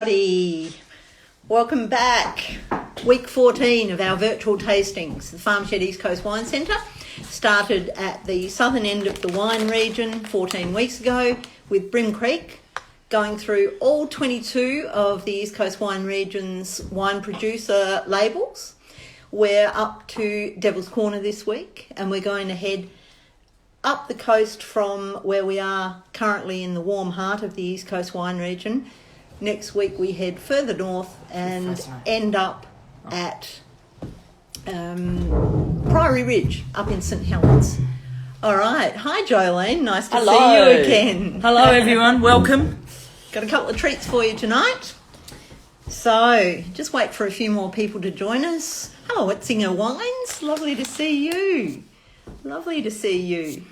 Everybody, welcome back. Week 14 of our virtual tastings. The Farmshed East Coast Wine Centre started at the southern end of the wine region 14 weeks ago with Brim Creek, going through all 22 of the East Coast Wine region's wine producer labels. We're up to Devil's Corner this week, and we're going to head up the coast from where we are currently in the warm heart of the East Coast wine region. Next week we head further north and end up at Priory Ridge up in St Helens. All right. Hi, Jolene. Nice to see you again. Hello, everyone. Welcome. Got a couple of treats for you tonight. So just wait for a few more people to join us. Hello, it's Inga Wines. Lovely to see you. Lovely to see you.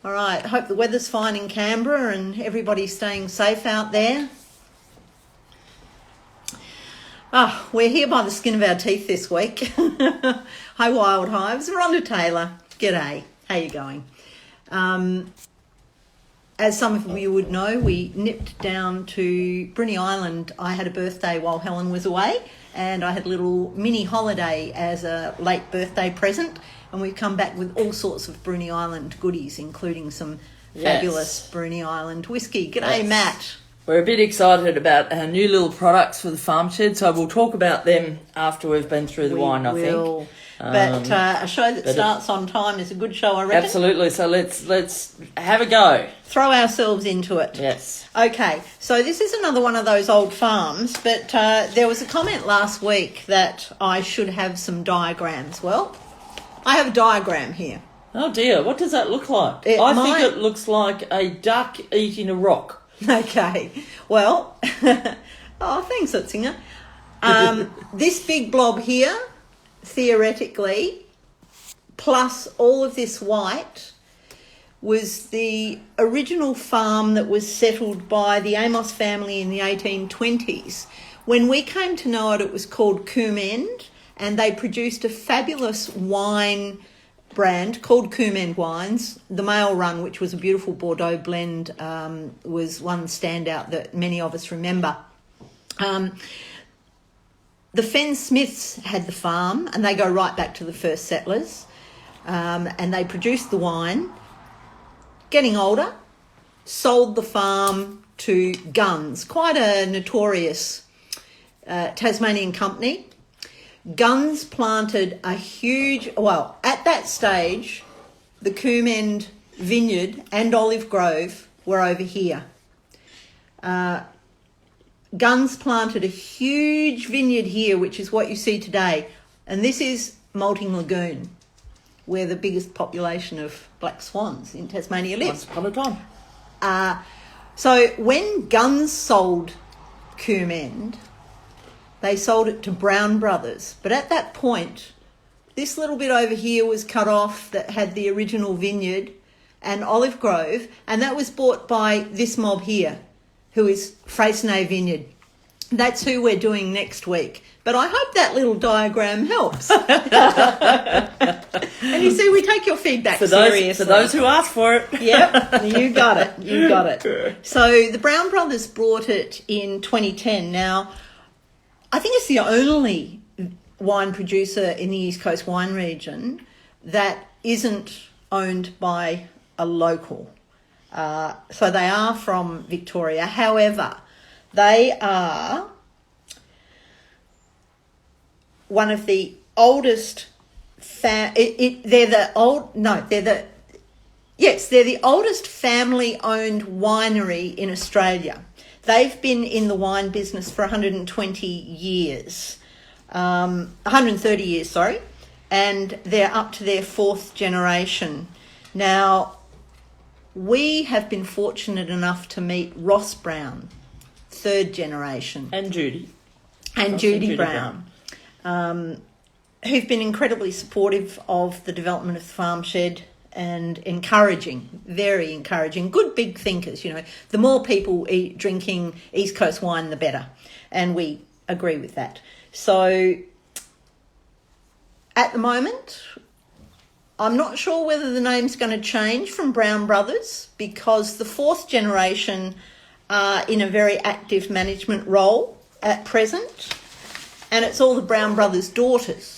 All right, hope the weather's fine in Canberra and everybody's staying safe out there. We're here by the skin of our teeth this week. Hi, Wild Hives. Rhonda Taylor. G'day. How you going? As some of you would know, we nipped down to Bruny Island. I had a birthday while Helen was away, and I had a little mini holiday as a late birthday present. And we've come back with all sorts of Bruny Island goodies, including some fabulous Bruny Island whiskey. G'day, Matt. We're a bit excited about our new little products for the farm shed, so we'll talk about them after we've been through the wine, I think. But a show that starts on time is a good show, I reckon. Absolutely. So let's have a go. Throw ourselves into it. Yes. Okay. So this is another one of those old farms, but there was a comment last week that I should have some diagrams. Well, I have a diagram here. Oh dear, what does that look like? I think it looks like a duck eating a rock. Okay. Well, thanks, Utzinger. This big blob here, theoretically, plus all of this white, was the original farm that was settled by the Amos family in the 1820s. When we came to know it, it was called Coombe End, and they produced a fabulous wine brand called Coombe End Wines. The Mail Run, which was a beautiful Bordeaux blend, was one standout that many of us remember. The Fenn Smiths had the farm, and they go right back to the first settlers, and they produced the wine. Getting older, sold the farm to Guns, quite a notorious Tasmanian company. Guns planted a huge, at that stage, the Coombe End vineyard and olive grove were over here. Guns planted a huge vineyard here, which is what you see today. And this is Malting Lagoon, where the biggest population of black swans in Tasmania lives. Once upon a time. So when Guns sold Coombe End, they sold it to Brown Brothers. But at that point, this little bit over here was cut off that had the original vineyard and olive grove, and that was bought by this mob here, who is Freycinet Vineyard. That's who we're doing next week. But I hope that little diagram helps. And you see, we take your feedback seriously. For those who ask for it. Yep, you got it. You got it. So the Brown Brothers brought it in 2010. Now, I think it's the only wine producer in the East Coast wine region that isn't owned by a local. So they are from Victoria. However, they are one of the oldest. They're the oldest family-owned winery in Australia. They've been in the wine business for 130 years, and they're up to their fourth generation. Now, we have been fortunate enough to meet Ross Brown, third generation. And Judy. And Judy Brown, who've been incredibly supportive of the development of the farm shed and encouraging, very encouraging, good big thinkers. You know, the more people drinking East Coast wine, the better. And we agree with that. So at the moment, I'm not sure whether the name's going to change from Brown Brothers, because the fourth generation are in a very active management role at present, and it's all the Brown Brothers' daughters.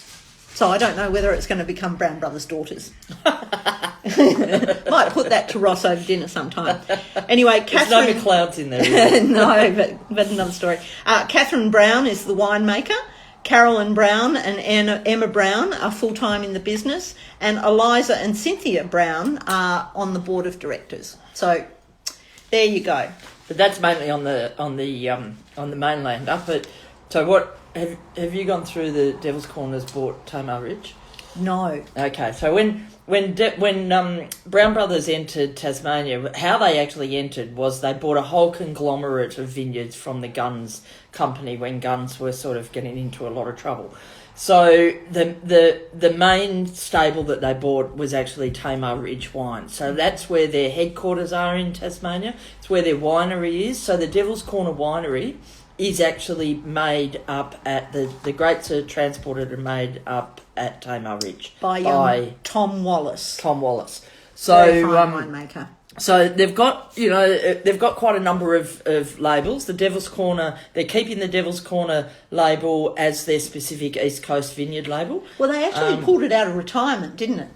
So I don't know whether it's going to become Brown Brothers' daughters. Might put that to Ross over dinner sometime. Anyway, Catherine... There's no McLeods in there. No, but another story. Catherine Brown is the winemaker. Carolyn Brown and Emma Brown are full-time in the business, and Eliza and Cynthia Brown are on the board of directors. So there you go. But that's mainly on the mainland. But so what have you gone through the Devil's Corners bought Tamar Ridge? No. Okay, so when Brown Brothers entered Tasmania, how they actually entered was they bought a whole conglomerate of vineyards from the Guns company when Guns were sort of getting into a lot of trouble. So the main stable that they bought was actually Tamar Ridge Wine. So that's where their headquarters are in Tasmania. It's where their winery is. So the Devil's Corner Winery is actually made up at the grapes are transported and made up at Tamar Ridge by Tom Wallace. Tom Wallace. So very fine winemaker. So they've got quite a number of labels. The Devil's Corner, they're keeping the Devil's Corner label as their specific East Coast vineyard label. Well, they actually pulled it out of retirement, didn't it?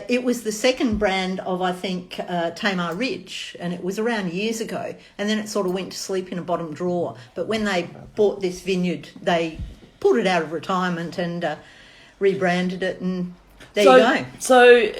It was the second brand of, I think, Tamar Ridge, and it was around years ago, and then it sort of went to sleep in a bottom drawer. But when they bought this vineyard, they pulled it out of retirement and rebranded it, and there you go. So,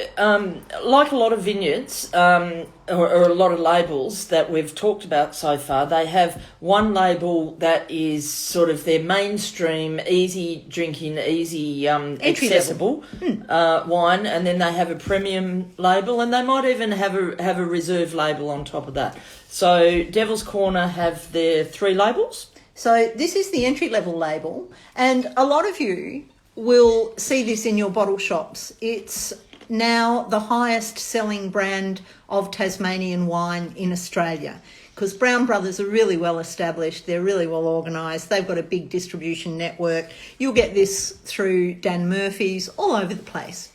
like a lot of vineyards, or a lot of labels that we've talked about so far, they have one label that is sort of their mainstream, easy drinking, easy accessible wine, and then they have a premium label, and they might even have a reserve label on top of that. So, Devil's Corner have their 3 labels. So this is the entry-level label, and a lot of you will see this in your bottle shops. It's now the highest selling brand of Tasmanian wine in Australia, because Brown Brothers are really well established, they're really well organised, they've got a big distribution network. You'll get this through Dan Murphy's, all over the place.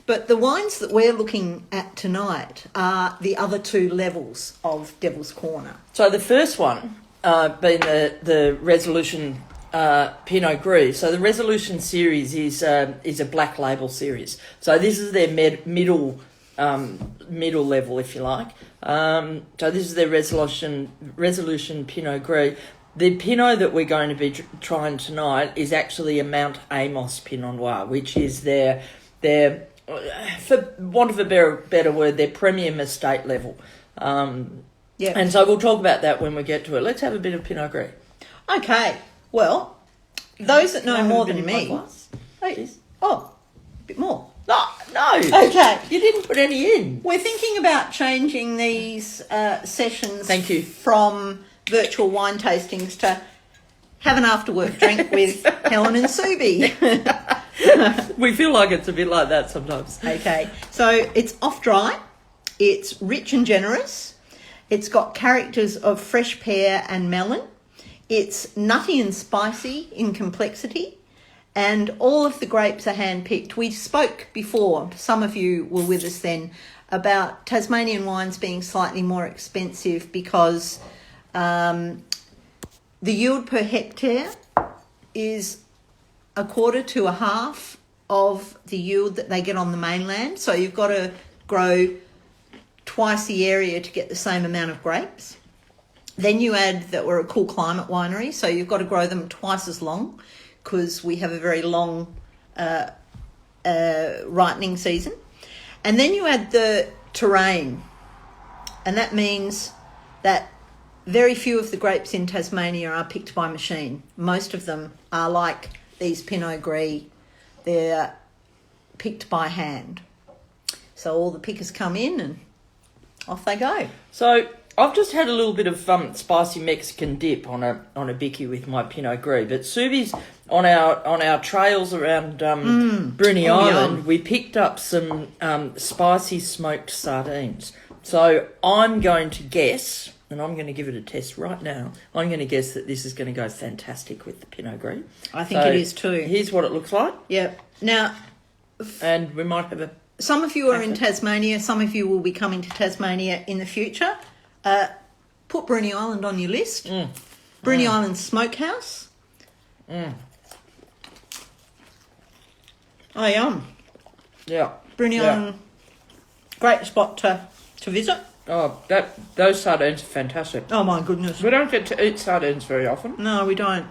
But the wines that we're looking at tonight are the other 2 levels of Devil's Corner. So the first one being the Resolution Pinot Gris. So the Resolution series is a black label series. So this is their middle level, if you like. So this is their Resolution Pinot Gris. The Pinot that we're going to be trying tonight is actually a Mount Amos Pinot Noir, which is their for want of a better word, their premium estate level. Yeah. And so we'll talk about that when we get to it. Let's have a bit of Pinot Gris. Okay. Well, those that know more than me... a bit more. No. Okay. You didn't put any in. We're thinking about changing these sessions Thank you. from virtual wine tastings to have an after-work drink with Helen and Subi. We feel like it's a bit like that sometimes. Okay. So it's off-dry. It's rich and generous. It's got characters of fresh pear and melon. It's nutty and spicy in complexity, and all of the grapes are hand-picked. We spoke before, some of you were with us then, about Tasmanian wines being slightly more expensive because the yield per hectare is a quarter to a half of the yield that they get on the mainland. So you've got to grow twice the area to get the same amount of grapes. Then you add that we're a cool climate winery, so you've got to grow them twice as long because we have a very long ripening season. And then you add the terrain, and that means that very few of the grapes in Tasmania are picked by machine. Most of them are like these Pinot Gris. They're picked by hand. So all the pickers come in and off they go. So I've just had a little bit of spicy Mexican dip on a bicky with my Pinot Gris, but Subi's on our trails around Bruny Island. We picked up some spicy smoked sardines. So I'm going to guess, and I'm going to give it a test right now. I'm going to guess that this is going to go fantastic with the Pinot Gris. I think it is too. Here's what it looks like. Yep. Now, and we might have a. Some of you are in Tasmania. Some of you will be coming to Tasmania in the future. put Bruny Island on your list. Bruny Island Smokehouse. Oh, yum. Yeah. Bruny Island, great spot to visit. Oh, those sardines are fantastic. Oh, my goodness. We don't get to eat sardines very often. No, we don't.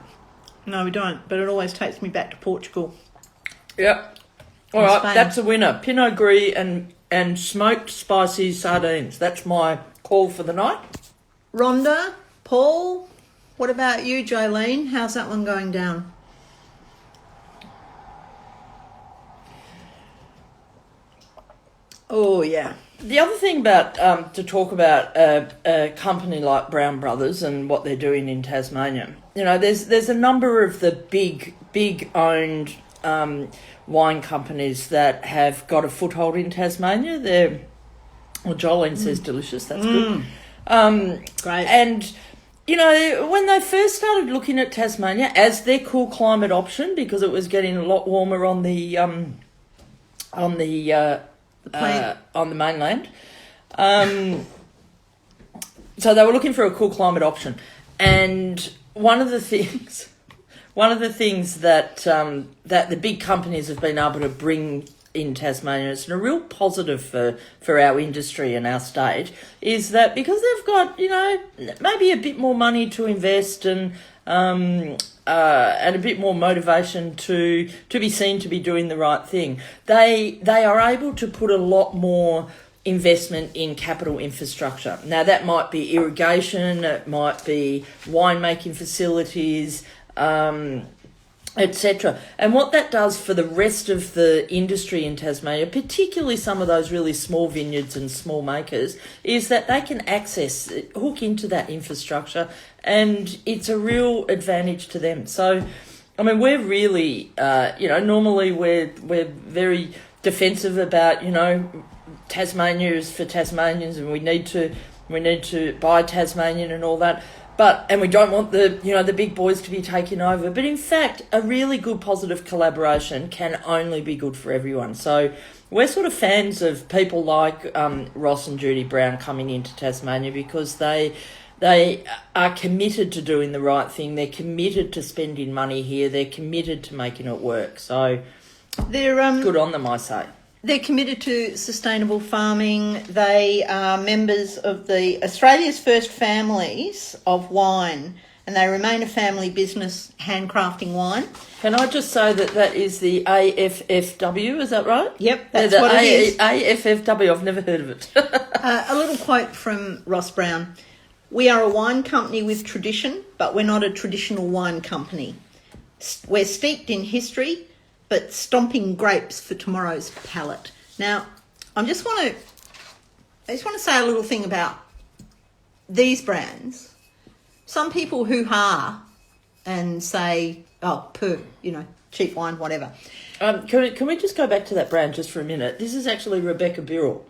But it always takes me back to Portugal. Yep. All right, Spain. that's a winner. Pinot Gris and smoked spicy sardines. That's my call for the night. Rhonda, Paul, what about you, Jolene? How's that one going down? Oh, yeah. The other thing about to talk about a company like Brown Brothers and what they're doing in Tasmania, there's a number of the big owned wine companies that have got a foothold in Tasmania. Jolene says delicious. That's good. Great. And when they first started looking at Tasmania as their cool climate option, because it was getting a lot warmer on the mainland. So they were looking for a cool climate option, and one of the things that that the big companies have been able to bring in Tasmania, it's a real positive for our industry and our state, is that because they've got maybe a bit more money to invest and a bit more motivation to be seen to be doing the right thing, they are able to put a lot more investment in capital infrastructure. Now that might be irrigation, it might be winemaking facilities, etc. And what that does for the rest of the industry in Tasmania, particularly some of those really small vineyards and small makers, is that they can hook into that infrastructure, and it's a real advantage to them. So, I mean, we're really, normally we're very defensive about, Tasmania is for Tasmanians, and we need to buy Tasmanian and all that. And we don't want the big boys to be taking over. But in fact, a really good positive collaboration can only be good for everyone. So we're sort of fans of people like Ross and Judy Brown coming into Tasmania, because they are committed to doing the right thing. They're committed to spending money here. They're committed to making it work. So they're good on them, I say. They're committed to sustainable farming. They are members of the Australia's First Families of Wine, and they remain a family business handcrafting wine. Can I just say that is the AFFW, is that right? Yep, that's what it is. AFFW, I've never heard of it. A little quote from Ross Brown. "We are a wine company with tradition, but we're not a traditional wine company. We're steeped in history, but stomping grapes for tomorrow's palate." Now, I just want to say a little thing about these brands. Some people hoo-ha and say, "Oh, poo, cheap wine, whatever." Can we just go back to that brand just for a minute? This is actually Rebecca Birrell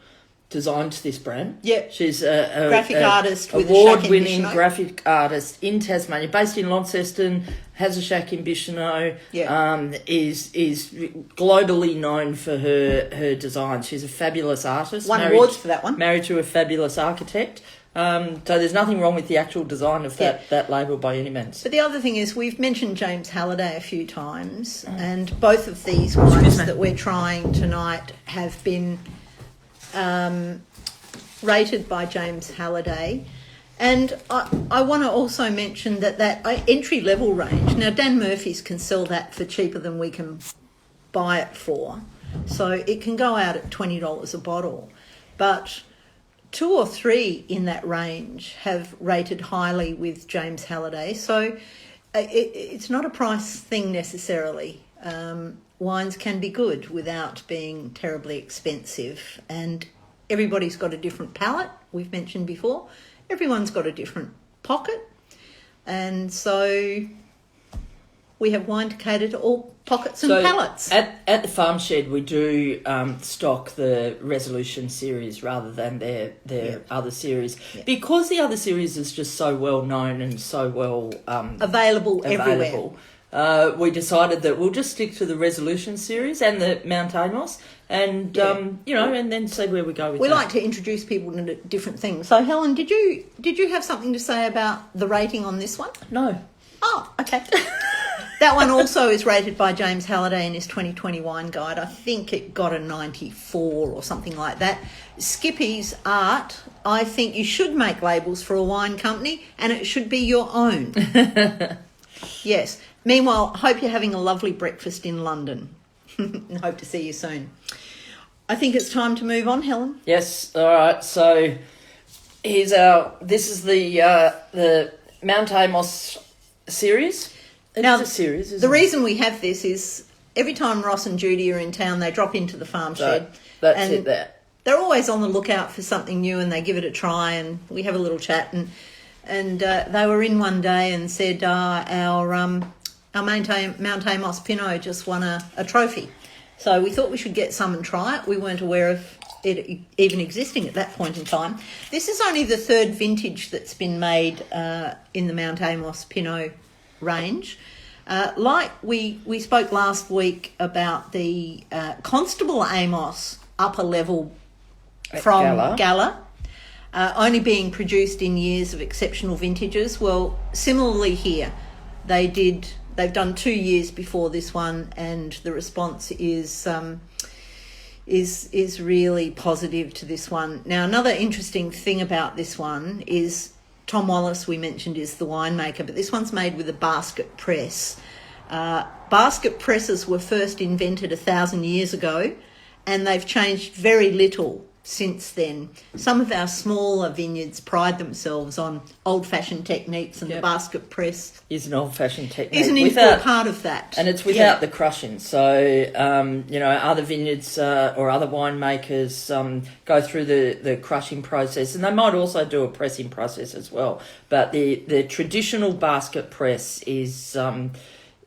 designed this brand. Yeah, she's a graphic artist with award-winning graphic artist in Tasmania, based in Launceston, has a shack in Bicheno. Yeah. Is globally known for her designs. She's a fabulous artist. Won awards for that one. Married to a fabulous architect. So there's nothing wrong with the actual design of that label by any means. But the other thing is, we've mentioned James Halliday a few times, and both of these wines that we're trying tonight have been rated by James Halliday. And I want to also mention that entry-level range, now Dan Murphy's can sell that for cheaper than we can buy it for. So it can go out at $20 a bottle. But 2 or 3 in that range have rated highly with James Halliday. So it's not a price thing necessarily. Wines can be good without being terribly expensive, and everybody's got a different palate, we've mentioned before. Everyone's got a different pocket, and so we have wine to cater to all pockets and palates. At the Farm Shed, we do stock the Resolution series rather than their other series, because the other series is just so well known and so well available everywhere. We decided that we'll just stick to the Resolution series and the Mount Amos, and and then see where we go with We that. like to introduce people to different things. So, Helen, did you have something to say about the rating on this one? No. Oh, okay. That one also is rated by James Halliday in his 2020 wine guide. I think it got a 94 or something like that. Skippy's art, I think you should make labels for a wine company and it should be your own. Yes. Meanwhile, hope you're having a lovely breakfast in London. And hope to see you soon. I think it's time to move on, Helen. Yes. All right. So this is the Mount Amos series. Now, It's a series, isn't the it? reason we have this is every time Ross and Judy are in town, they drop into the farm shed. That's and it there. They're always on the lookout for something new and they give it a try and we have a little chat. And they were in one day and said our Mount Amos Pinot just won a trophy. So we thought we should get some and try it. We weren't aware of it even existing at that point in time. This is only the third vintage that's been made in the Mount Amos Pinot range. Like we spoke last week about the Constable Amos upper level from Gala only being produced in years of exceptional vintages. Well, similarly here, they've done 2 years before this one, and the response is really positive to this one. Now, another interesting thing about this one is Tom Wallace, we mentioned, is the winemaker, but this one's made with a basket press. Basket presses were first invented 1,000 years ago, and they've changed very little since then. Some of our smaller vineyards pride themselves on old-fashioned techniques, and the basket press is an old-fashioned technique. Is an important part of that. And it's without the crushing. So, other vineyards or other winemakers go through the crushing process, and they might also do a pressing process as well. But the traditional basket press is a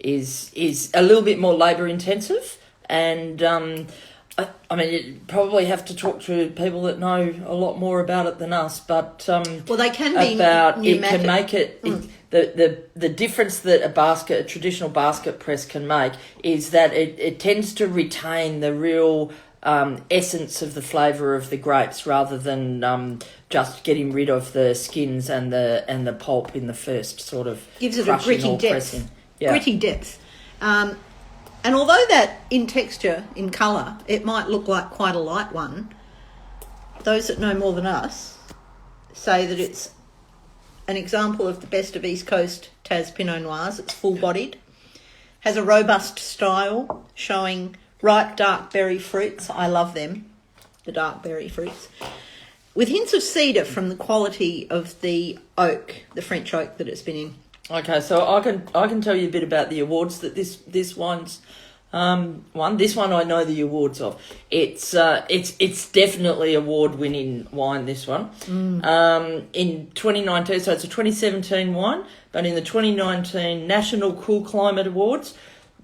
little bit more labour-intensive, and I mean, you probably have to talk to people that know a lot more about it than us, but they can be about pneumatic. It can make it. The difference that a traditional basket press can make is that it tends to retain the real essence of the flavour of the grapes rather than just getting rid of the skins and the pulp in the first sort of gives it a gritty depth. Pressing. Yeah. Gritty depth. And although that in texture, in colour, it might look like quite a light one, those that know more than us say that it's an example of the best of East Coast Tas Pinot Noirs. It's full-bodied, has a robust style, showing ripe dark berry fruits. I love them, the dark berry fruits, with hints of cedar from the quality of the oak, the French oak that it's been in. Okay, so I can tell you a bit about the awards that this wine's won. This one I know the awards of. It's definitely award-winning wine, this one. In 2019, so it's a 2017 wine, but in the 2019 National Cool Climate Awards,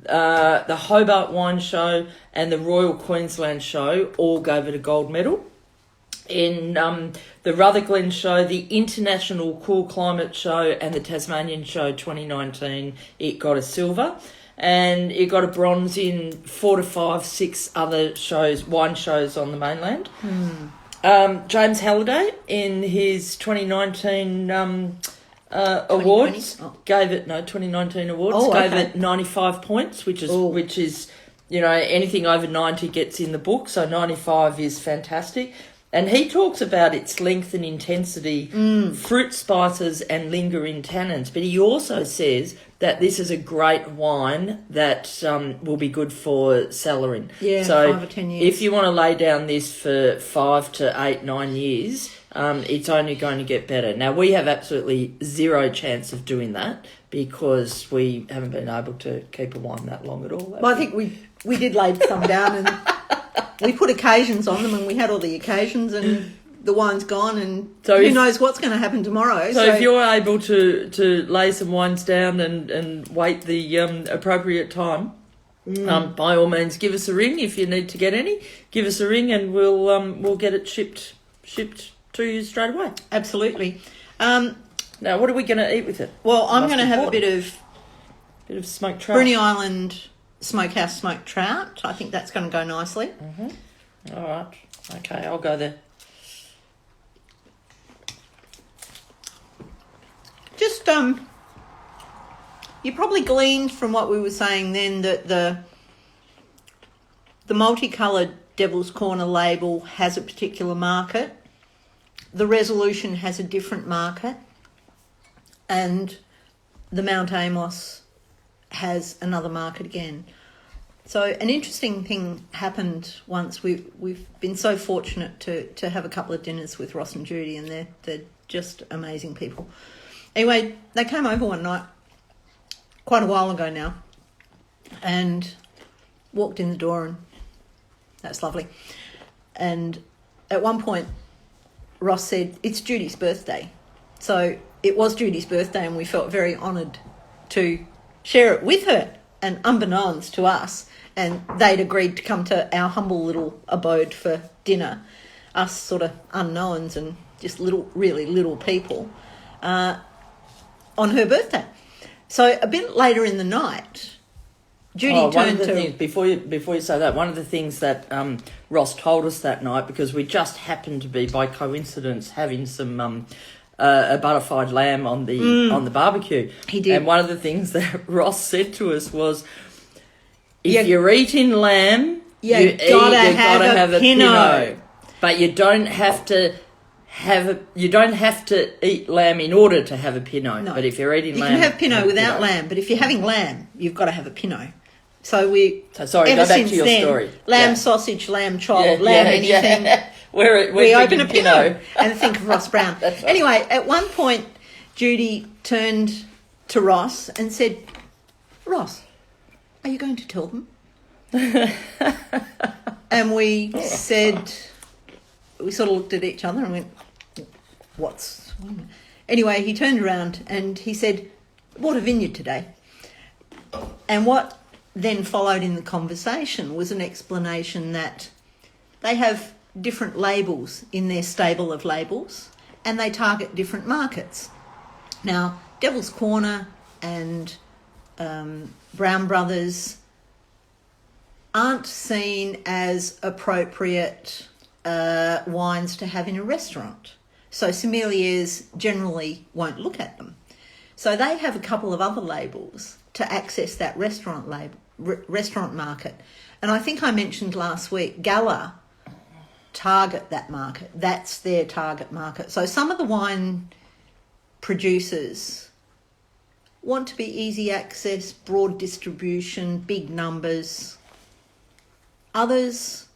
the Hobart Wine Show and the Royal Queensland Show all gave it a gold medal. In the Rutherglen Show, the International Cool Climate Show and the Tasmanian Show 2019, it got a silver. And it got a bronze in 4 to 5, 6 other wine shows on the mainland. James Halliday, in his 2019 awards, 2019 awards, gave it 95 points, which is anything over 90 gets in the book, so 95 is fantastic. And he talks about its length and intensity, fruit spices and lingering tannins. But he also says that this is a great wine that will be good for cellaring. Yeah, so 5 or 10 years. If you want to lay down this for 5 to 8, 9 years, it's only going to get better. Now, we have absolutely zero chance of doing that because we haven't been able to keep a wine that long at all. Well, I think we did lay some down and we put occasions on them, and we had all the occasions, and the wine's gone, and so who knows what's going to happen tomorrow. So if you're able to lay some wines down and wait the appropriate time, by all means, give us a ring if you need to get any. Give us a ring, and we'll get it shipped to you straight away. Absolutely. Now, what are we going to eat with it? Well, I'm going to have a bit of smoked trout. Bruny Island smokehouse smoked trout. I think that's going to go nicely. All right. Okay, I'll go there. Just, you probably gleaned from what we were saying then that the multicoloured Devil's Corner label has a particular market. The Resolution has a different market. And the Mount Amos has another market again. So an interesting thing happened once. We've been so fortunate to have a couple of dinners with Ross and Judy, and they're just amazing people. Anyway, they came over one night, quite a while ago now, and walked in the door, and that's lovely. And at one point, Ross said, "It's Judy's birthday." So it was Judy's birthday, and we felt very honoured to share it with her. And unbeknownst to us, and they'd agreed to come to our humble little abode for dinner, us sort of unknowns and just really little people, on her birthday. So a bit later in the night, Judy turned to... Things, before you say that, one of the things that Ross told us that night, because we just happened to be, by coincidence, having some... a butterfied lamb on the barbecue. He did. And one of the things that Ross said to us was, if you're eating lamb, you gotta have a Pinot. But you don't have to eat lamb in order to have a Pinot. No. But if you're eating lamb, you can have Pinot without lamb. But if you're having lamb, you've got to have a Pinot. So go back to your story. Lamb sausage, lamb chop, lamb anything. Yeah. We open a Pinot Pinot. and think of Ross Brown. Right. Anyway, at one point, Judy turned to Ross and said, "Ross, are you going to tell them?" And we sort of looked at each other and went, "What's..." Anyway, he turned around and he said, "Bought a vineyard today." And what then followed in the conversation was an explanation that they have different labels in their stable of labels, and they target different markets. Now, Devil's Corner and Brown Brothers aren't seen as appropriate wines to have in a restaurant. So sommeliers generally won't look at them. So they have a couple of other labels to access that restaurant market. And I think I mentioned last week, Gala target that market. That's their target market. So some of the wine producers want to be easy access, broad distribution, big numbers. Others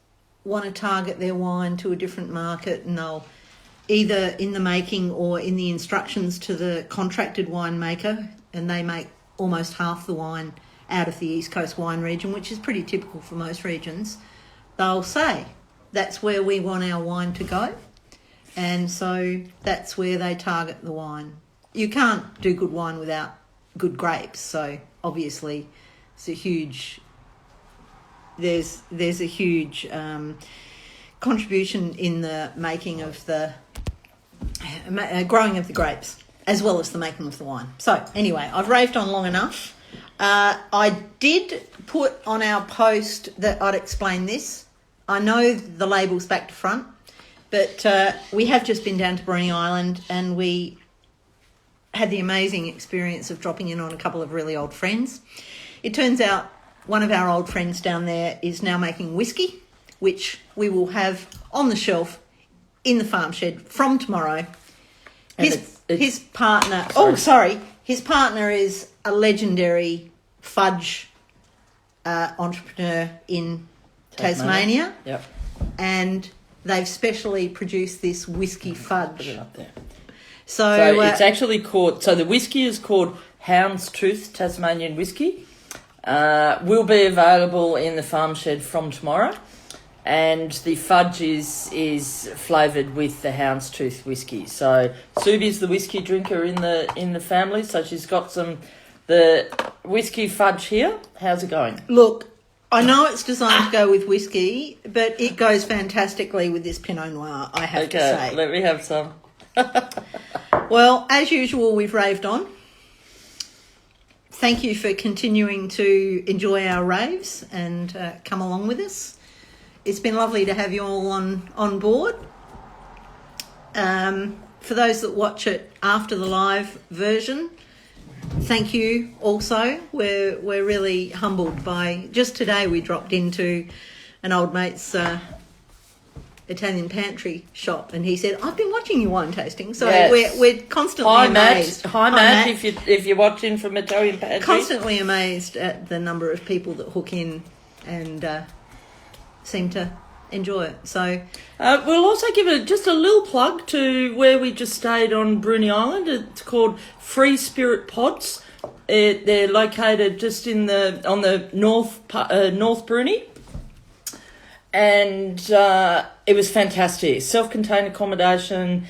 want to target their wine to a different market, and they'll either in the making or in the instructions to the contracted winemaker, and they make almost half the wine out of the East Coast wine region, which is pretty typical for most regions. They'll say, that's where we want our wine to go. And so that's where they target the wine. You can't do good wine without good grapes. So obviously there's a huge contribution in the making of the growing of the grapes, as well as the making of the wine. So anyway, I've raved on long enough. I did put on our post that I'd explain this. I know the label's back to front, but we have just been down to Bruny Island, and we had the amazing experience of dropping in on a couple of really old friends. It turns out one of our old friends down there is now making whiskey, which we will have on the shelf in the farm shed from tomorrow. His partner... His partner is a legendary fudge entrepreneur in Tasmania. Yep. And they've specially produced this whiskey fudge. Put it up there. So it's actually called... So the whiskey is called Houndstooth Tasmanian whiskey. Will be available in the farm shed from tomorrow. And the fudge is flavoured with the Houndstooth whiskey. So Subi's the whiskey drinker in the family, so she's got the whiskey fudge here. How's it going? Look, I know it's designed to go with whiskey, but it goes fantastically with this Pinot Noir, I have to say. Let me have some. Well, as usual, we've raved on. thank you for continuing to enjoy our raves and come along with us. It's been lovely to have you all on board. For those that watch it after the live version, thank you also. We're really humbled by... Just today we dropped into an old mate's Italian pantry shop, and he said, "I've been watching your wine tasting." So Yes. we're constantly amazed. Hi, Matt. If you're watching from Italian Pantry. Constantly amazed at the number of people that hook in and seem to enjoy it. So we'll also give just a little plug to where we just stayed on Bruny Island. It's called Free Spirit Pods. They're located just on the North Bruny. And it was fantastic. Self-contained accommodation.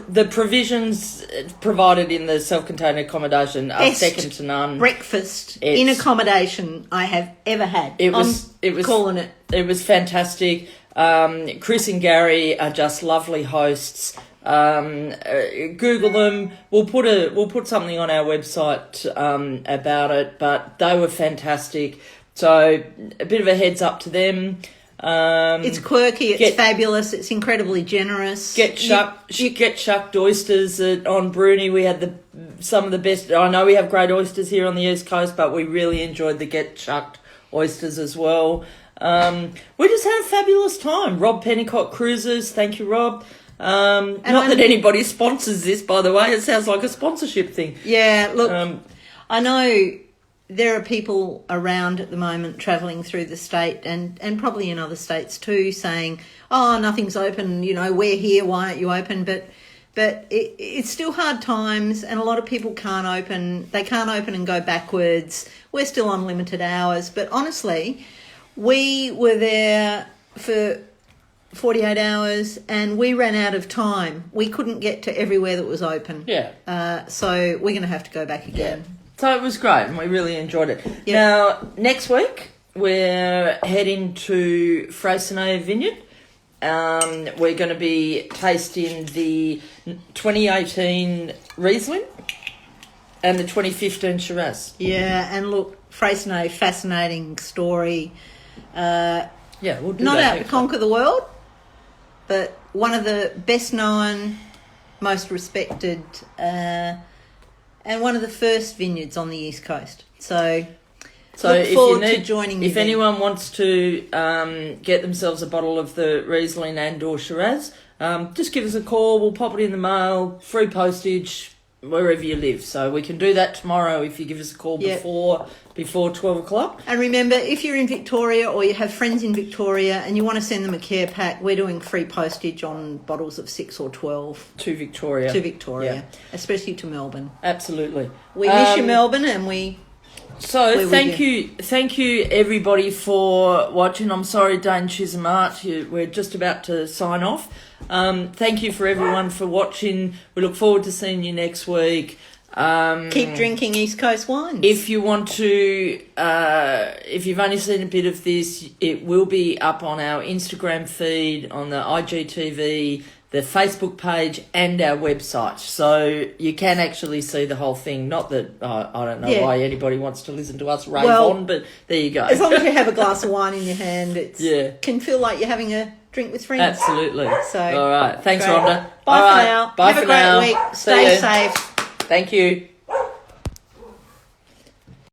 The provisions provided in the self-contained accommodation are second to none. Breakfast in accommodation I have ever had. It was calling it. It was fantastic. Chris and Gary are just lovely hosts. Google them. We'll put something on our website about it. But they were fantastic. So a bit of a heads up to them. It's quirky, it's fabulous, it's incredibly generous. Get shucked oysters on Bruny. We had some of the best. I know we have great oysters here on the East Coast, but we really enjoyed the get shucked oysters as well. We just had a fabulous time. Rob Pennicott Cruises, thank you, Rob. Not that anybody sponsors this, by the way. It sounds like a sponsorship thing. Yeah, look, I know there are people around at the moment travelling through the state and probably in other states too saying, "Oh, nothing's open, we're here, why aren't you open?" But it's still hard times, and a lot of people can't open. They can't open and go backwards. We're still on limited hours. But honestly, we were there for 48 hours and we ran out of time. We couldn't get to everywhere that was open. Yeah. So we're going to have to go back again. Yeah. So it was great and we really enjoyed it. Yep. Now, next week, we're heading to Freycinet Vineyard. We're going to be tasting the 2018 Riesling and the 2015 Shiraz. Yeah, and look, Freycinet, fascinating story. We'll do not that out to conquer the world, but one of the best known, most respected, and one of the first vineyards on the East Coast. So look forward to joining you. If anyone wants to get themselves a bottle of the Riesling and or Shiraz, just give us a call. We'll pop it in the mail, free postage, wherever you live. So we can do that tomorrow if you give us a call before 12 o'clock. And remember, if you're in Victoria or you have friends in Victoria and you want to send them a care pack, we're doing free postage on bottles of 6 or 12. To Victoria. Yeah. Especially to Melbourne. Absolutely. We miss you, Melbourne, and So thank you everybody for watching. I'm sorry, Dane Chisholm Art, we're just about to sign off. Thank you for everyone for watching. We look forward to seeing you next week. Keep drinking East Coast wines. If you want to, if you've only seen a bit of this, it will be up on our Instagram feed, on the IGTV, the Facebook page, and our website. So you can actually see the whole thing. Not that, I don't know why anybody wants to listen to us rave on, but there you go. As long as you have a glass of wine in your hand, it can feel like you're having a drink with friends. Absolutely. So, all right. Thanks, great. Rhonda. Bye for now. Bye have for a great now. week. Stay safe. Thank you.